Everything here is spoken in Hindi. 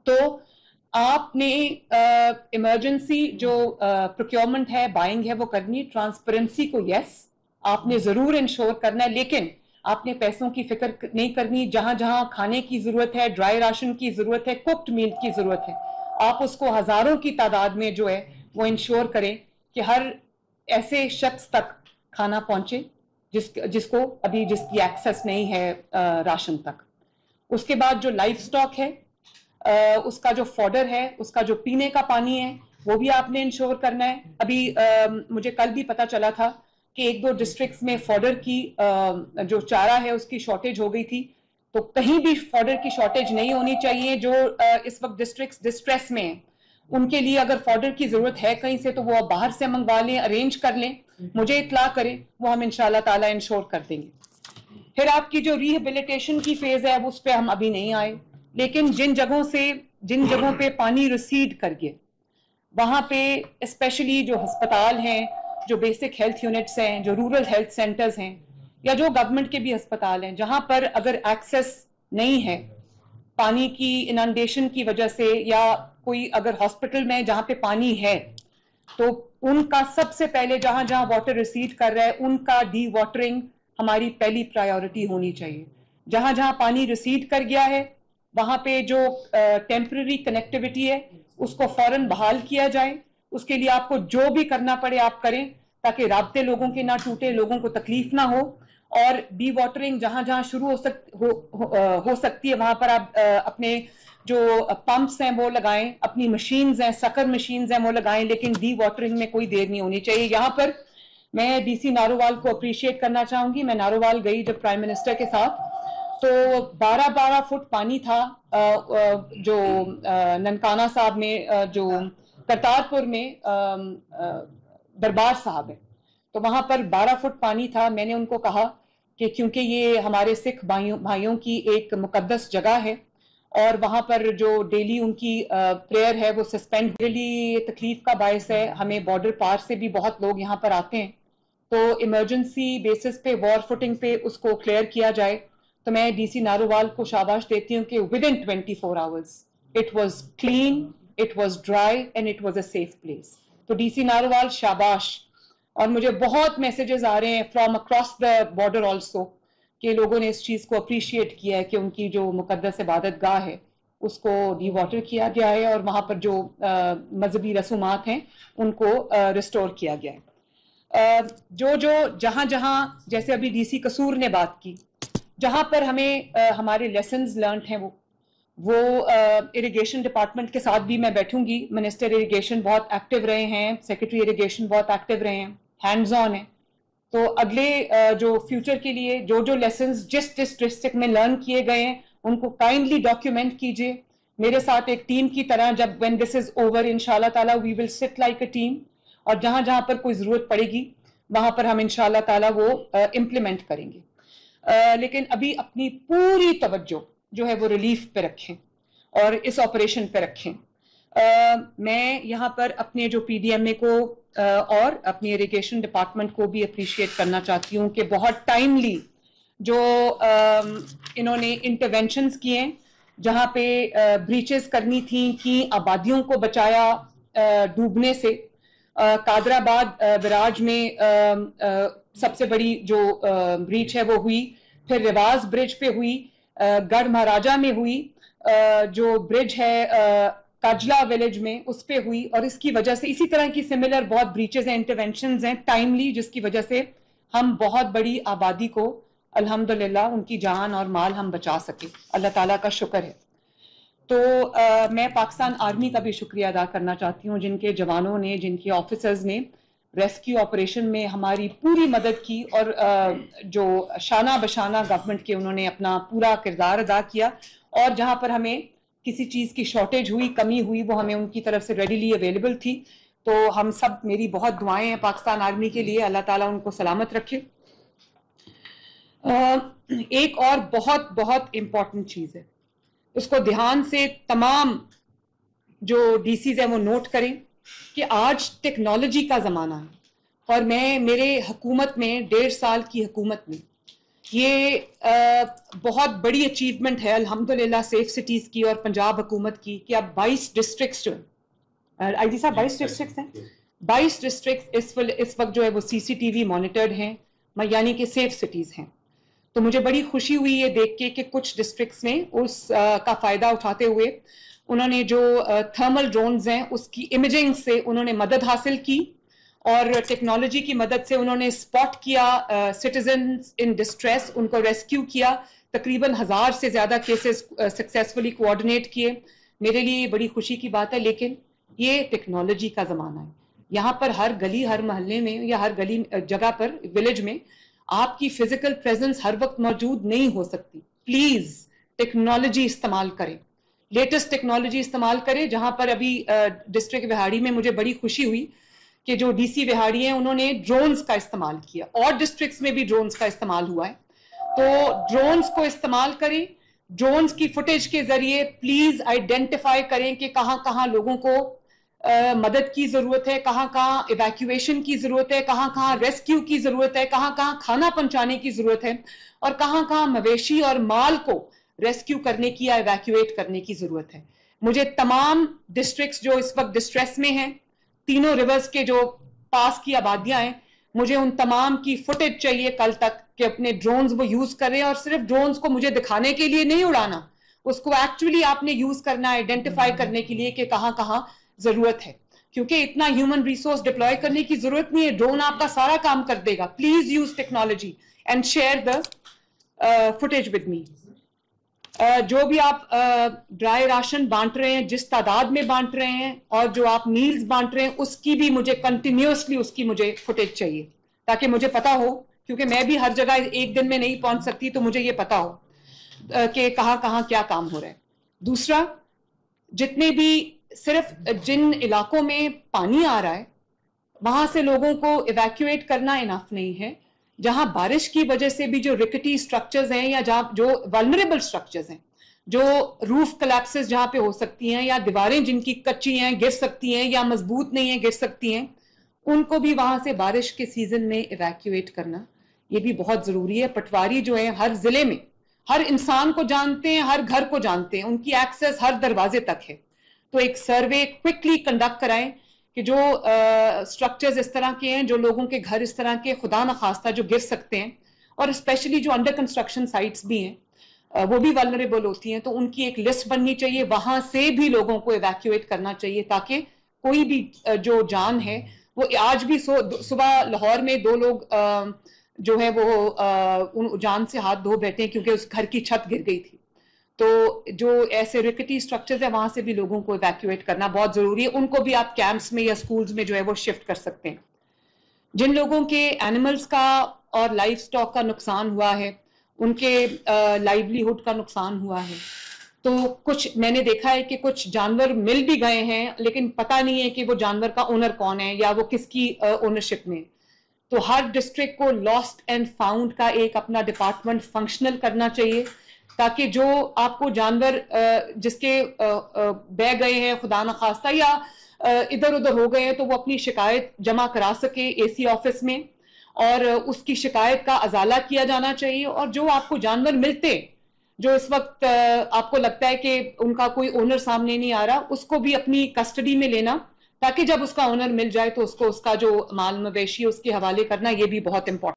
तो आपने इमरजेंसी जो प्रोक्योरमेंट है, बाइंग है, वो करनी। ट्रांसपेरेंसी को यस आपने जरूर इंश्योर करना है, लेकिन आपने पैसों की फिक्र नहीं करनी। जहां जहां खाने की जरूरत है, ड्राई राशन की जरूरत है, कुक्ड मील की जरूरत है, आप उसको हजारों की तादाद में जो है वो इंश्योर करें कि हर ऐसे शख्स तक खाना पहुंचे जिसको अभी जिसकी एक्सेस नहीं है राशन तक। उसके बाद जो लाइफ स्टॉक है, उसका जो फॉडर है, उसका जो पीने का पानी है, वो भी आपने इंश्योर करना है। अभी मुझे कल भी पता चला था कि एक दो डिस्ट्रिक्ट्स में फॉडर की जो चारा है उसकी शॉर्टेज हो गई थी। तो कहीं भी फॉडर की शॉर्टेज नहीं होनी चाहिए। जो इस वक्त डिस्ट्रिक्ट्स डिस्ट्रेस में हैं, उनके लिए अगर फॉडर की जरूरत है कहीं से, तो वो बाहर से मंगवा लें, अरेंज कर लें, मुझे इत्तला करें, वो हम इंशाल्लाह ताला इंश्योर कर देंगे। फिर आपकी जो रिहेबिलिटेशन की फेज है उस पर हम अभी नहीं आए, लेकिन जिन जगहों पे पानी रिसीड कर गए, वहां पे स्पेशली जो अस्पताल हैं, जो बेसिक हेल्थ यूनिट्स हैं, जो रूरल हेल्थ सेंटर्स हैं, या जो गवर्नमेंट के भी अस्पताल हैं, जहां पर अगर एक्सेस नहीं है पानी की इनंडेशन की वजह से, या कोई अगर हॉस्पिटल में जहां पे पानी है, तो उनका सबसे पहले जहां जहां वाटर रिसीड कर रहा है उनका डी वाटरिंग हमारी पहली प्रायोरिटी होनी चाहिए। जहां जहां पानी रिसीड कर गया है वहां पे जो टेम्पररी कनेक्टिविटी है उसको फौरन बहाल किया जाए। उसके लिए आपको जो भी करना पड़े आप करें, ताकि राब्ते लोगों के ना टूटे, लोगों को तकलीफ ना हो। और डी वाटरिंग जहां जहां शुरू हो सकती है वहां पर आप अपने जो पंप्स हैं वो लगाएं, अपनी मशीन्स हैं, सकर मशीन्स हैं वो लगाएं, लेकिन डी वाटरिंग में कोई देर नहीं होनी चाहिए। यहाँ पर मैं डीसी नारोवाल को अप्रिशिएट करना चाहूंगी। मैं नारोवाल गई जब प्राइम मिनिस्टर के साथ, तो 12-12 फुट पानी था जो ननकाना साहब में, जो करतारपुर में दरबार साहब है, तो वहां पर 12 फुट पानी था। मैंने उनको कहा कि क्योंकि ये हमारे सिख भाइयों की एक मुकद्दस जगह है और वहां पर जो डेली उनकी प्रेयर है वो सस्पेंड, रियली तकलीफ का बायस है। हमें बॉर्डर पार से भी बहुत लोग यहाँ पर आते हैं, तो इमरजेंसी बेसिस पे, वॉर फुटिंग पे उसको क्लियर किया जाए। तो मैं डीसी नारोवाल को शाबाश देती हूँ कि with in 24 hours it was clean, it was dry and it was a safe place. तो डीसी नारोवाल शाबाश। और मुझे बहुत मैसेजेस आ रहे हैं from across the border also कि लोगों ने इस चीज को अप्रिशिएट किया है कि उनकी जो मुकद्दस इबादत गाह है उसको डी वाटर किया गया है और वहां पर जो मजहबी रसूमात हैं उनको रिस्टोर किया गया है। जहां जहां, जैसे अभी डीसी कसूर ने बात की, जहां पर हमें हमारे लेसन्स लर्न हैं वो इरिगेशन डिपार्टमेंट के साथ भी मैं बैठूंगी। मिनिस्टर इरिगेशन बहुत एक्टिव रहे हैं, सेक्रेटरी इरिगेशन बहुत एक्टिव रहे हैं, हैंड्स ऑन है। तो अगले जो फ्यूचर के लिए जो लेसन्स जिस डिस्ट्रिक्ट में लर्न किए गए हैं उनको काइंडली डॉक्यूमेंट कीजिए मेरे साथ एक टीम की तरह। जब व्हेन दिस इज ओवर इंशाल्लाह ताला we will sit like a team, और जहां जहां पर कोई जरूरत पड़ेगी वहां पर हम इंशाल्लाह ताला वो इम्प्लीमेंट करेंगे। लेकिन अभी अपनी पूरी तवज्जो जो है वो रिलीफ पे रखें और इस ऑपरेशन पे रखें। मैं यहाँ पर अपने जो पीडीएमए को और अपनी इरिगेशन डिपार्टमेंट को भी अप्रिशिएट करना चाहती हूँ कि बहुत टाइमली जो इन्होंने इंटरवेंशंस किए, जहाँ पे ब्रीचेस करनी थी कि आबादियों को बचाया डूबने से। कादराबाद विराज में सबसे बड़ी जो ब्रीच है वो हुई, फिर रिवाज ब्रिज पे हुई, गढ़ महाराजा में हुई, जो ब्रिज है काजला विलेज में उस पे हुई, और इसकी वजह से इसी तरह की सिमिलर बहुत ब्रीचेस हैं, इंटरवेंशंस हैं टाइमली, जिसकी वजह से हम बहुत बड़ी आबादी को अल्हम्दुलिल्लाह उनकी जान और माल हम बचा सके। अल्लाह ताला का शुक्र है। तो मैं पाकिस्तान आर्मी का भी शुक्रिया अदा करना चाहती हूँ, जिनके जवानों ने, जिनके ऑफिसर्स ने रेस्क्यू ऑपरेशन में हमारी पूरी मदद की, और जो शाना बशाना गवर्नमेंट के उन्होंने अपना पूरा किरदार अदा किया, और जहां पर हमें किसी चीज की शॉर्टेज हुई, कमी हुई, वो हमें उनकी तरफ से रेडीली अवेलेबल थी। तो हम सब, मेरी बहुत दुआएं हैं पाकिस्तान आर्मी के लिए, अल्लाह ताला उनको सलामत रखे। एक और बहुत बहुत इंपॉर्टेंट चीज है, उसको ध्यान से तमाम जो डीसीज है वो नोट करें कि आज टेक्नोलॉजी का जमाना है, और मैं मेरे हुकूमत में 1.5 साल की हुकूमत में ये बहुत बड़ी अचीवमेंट है अल्हम्दुलिल्लाह सेफ सिटीज की और पंजाब हुकूमत की कि अब 22 डिस्ट्रिक्ट्स जो आईजी साहब 22 डिस्ट्रिक्ट्स हैं, 22 डिस्ट्रिक्ट्स इस वक्त जो है वो सीसीटीवी मॉनिटर्ड हैं, यानी कि सेफ सिटीज हैं। तो मुझे बड़ी खुशी हुई ये देख के कि कुछ डिस्ट्रिक्ट्स में उस का फायदा उठाते हुए उन्होंने जो थर्मल ड्रोन्स हैं उसकी इमेजिंग से उन्होंने मदद हासिल की और टेक्नोलॉजी की मदद से उन्होंने स्पॉट किया सिटीजन्स इन डिस्ट्रेस, उनको रेस्क्यू किया। तकरीबन 1000 से ज्यादा केसेस सक्सेसफुली कोऑर्डिनेट किए। मेरे लिए ये बड़ी खुशी की बात है, लेकिन ये टेक्नोलॉजी का जमाना है। यहाँ पर हर गली, हर मोहल्ले में या हर गली जगह पर, विलेज में आपकी फिजिकल प्रेजेंस हर वक्त मौजूद नहीं हो सकती। प्लीज टेक्नोलॉजी इस्तेमाल करें, लेटेस्ट टेक्नोलॉजी इस्तेमाल करें। जहां पर अभी डिस्ट्रिक्ट विहाड़ी में मुझे बड़ी खुशी हुई कि जो डीसी विहाड़ी हैं उन्होंने ड्रोन्स का इस्तेमाल किया, और डिस्ट्रिक्ट्स में भी ड्रोन्स का इस्तेमाल हुआ है। तो ड्रोन्स को इस्तेमाल करें। ड्रोन्स की फुटेज के जरिए प्लीज आइडेंटिफाई करें कि कहां कहां लोगों को मदद की जरूरत है, कहां कहां इवैक्यूएशन की जरूरत है, कहां कहां रेस्क्यू की जरूरत है, कहां कहां खाना पहुंचाने की जरूरत है, और कहां कहां मवेशी और माल को रेस्क्यू करने की या इवैक्यूएट करने की जरूरत है। मुझे तमाम डिस्ट्रिक्ट्स जो इस वक्त डिस्ट्रेस में हैं, तीनों रिवर्स के जो पास की आबादियां हैं, मुझे उन तमाम की फुटेज चाहिए कल तक कि अपने ड्रोन्स वो यूज करें। और सिर्फ ड्रोन्स को मुझे दिखाने के लिए नहीं उड़ाना, उसको एक्चुअली आपने यूज करना है आइडेंटिफाई करने के लिए कि कहां कहां जरूरत है, क्योंकि इतना ह्यूमन रिसोर्स डिप्लॉय करने की जरूरत नहीं है, ड्रोन आपका सारा काम कर देगा। Please use technology and share the footage with me. जो भी आप ड्राई राशन बांट रहे हैं, जिस तादाद में बांट रहे हैं, और जो आप मील्स बांट रहे हैं, उसकी भी मुझे कंटिन्यूअसली उसकी मुझे फुटेज चाहिए, ताकि मुझे पता हो, क्योंकि मैं भी हर जगह एक दिन में नहीं पहुंच सकती, तो मुझे ये पता हो कि कहां कहां क्या काम हो रहा है। दूसरा, जितने भी सिर्फ जिन इलाकों में पानी आ रहा है वहां से लोगों को इवैक्यूएट करना इनफ नहीं है। जहां बारिश की वजह से भी जो रिकटी स्ट्रक्चर्स हैं, या जहां जो वल्नरेबल स्ट्रक्चर्स हैं, जो रूफ कोलैप्सेस जहां पे हो सकती हैं, या दीवारें जिनकी कच्ची हैं गिर सकती हैं, या मजबूत नहीं है गिर सकती हैं, उनको भी वहां से बारिश के सीजन में इवैक्यूएट करना ये भी बहुत जरूरी है। पटवारी जो है हर जिले में हर इंसान को जानते हैं, हर घर को जानते हैं, उनकी एक्सेस हर दरवाजे तक है। तो एक सर्वे क्विकली कंडक्ट कराएं कि जो स्ट्रक्चर्स इस तरह के हैं, जो लोगों के घर इस तरह के खुदा न खास्ता जो गिर सकते हैं, और स्पेशली जो अंडर कंस्ट्रक्शन साइट्स भी हैं वो भी वल्नरेबल होती हैं, तो उनकी एक लिस्ट बननी चाहिए, वहां से भी लोगों को इवैक्यूएट करना चाहिए, ताकि कोई भी जो जान है वो आज भी सुबह लाहौर में 2 लोग जो है वो उन जान से हाथ धो बैठे हैं क्योंकि उस घर की छत गिर गई थी। तो जो ऐसे रिकटी स्ट्रक्चर्स है वहां से भी लोगों को इवैक्यूएट करना बहुत जरूरी है। उनको भी आप कैंप्स में या स्कूल्स में जो है वो शिफ्ट कर सकते हैं। जिन लोगों के एनिमल्स का और लाइफ स्टॉक का नुकसान हुआ है, उनके लाइवलीहुड का नुकसान हुआ है, तो कुछ मैंने देखा है कि कुछ जानवर मिल भी गए हैं, लेकिन पता नहीं है कि वो जानवर का ओनर कौन है या वो किसकी ओनरशिप में। तो हर डिस्ट्रिक्ट को लॉस्ट एंड फाउंड का एक अपना डिपार्टमेंट फंक्शनल करना चाहिए, ताकि जो आपको जानवर जिसके बह गए हैं खुदा न खास्ता, या इधर उधर हो गए हैं, तो वो अपनी शिकायत जमा करा सके एसी ऑफिस में, और उसकी शिकायत का अजाला किया जाना चाहिए। और जो आपको जानवर मिलते, जो इस वक्त आपको लगता है कि उनका कोई ओनर सामने नहीं आ रहा, उसको भी अपनी कस्टडी में लेना, ताकि जब उसका ओनर मिल जाए तो उसको उसका जो माल मवेशी उसके हवाले करना, ये भी बहुत इंपॉर्टेंट।